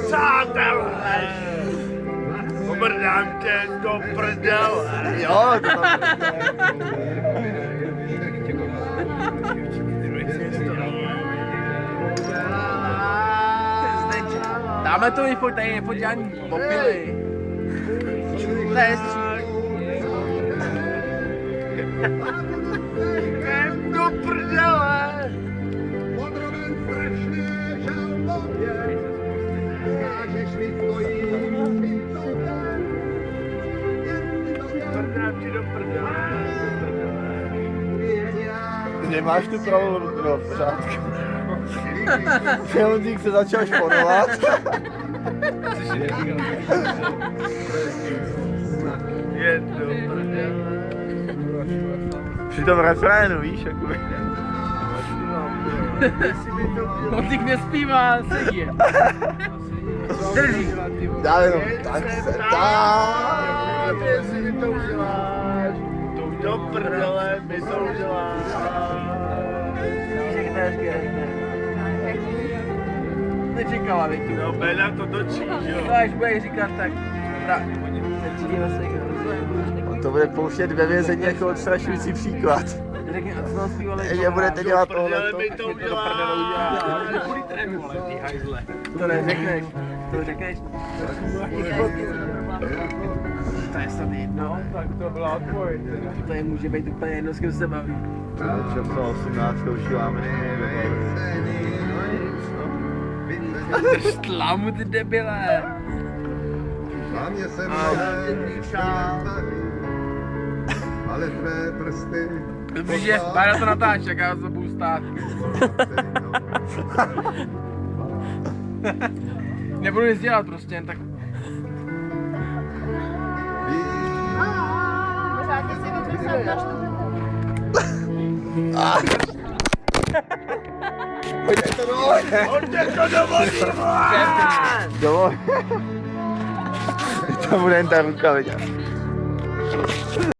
Přátelé! Pomrdám tě do prdele! Jo, to tam... Dáme to vyfoť, tady nefoť žádný mobily. To je hezčí. Do prdele! Prdám ti do prdele! Nemáš tu pravou ruku, no, v pořádku. Přehodník se začal šponovat. Je do prdele! Při tom refrénu, víš, jakoby. On teď nespívá, sedí. Drží. Dá jenom, tak se dá. Jestli mi to uděláš, to do prdele mi to uděláš. Nečekala, větě. No, Bena to točí, jo. To až budeš říkat, tak... To bude pouštět ve vězení jako odstrašující příklad. Řekni, a co nám zpívali? Že budete dělat Prdele tohleto. mi to uděláš. To neřekneš. To řekneš. To je snad jedno. Tak to byla tvoj. To je může být úplně jedno, s kým se baví. Čo to 18 ušíváme Štlámu ty debile. Hlavně se ale tvé prsty. Dobře, že Bára to natáčí, jak já to budu stát. Nebudu nic dělat prostě, jen tak. Pořádně si vytřesal na štuku. Pojďte to dovol! Pojďte to dovolí! Dovol! To bude jen ta ruka, vidět.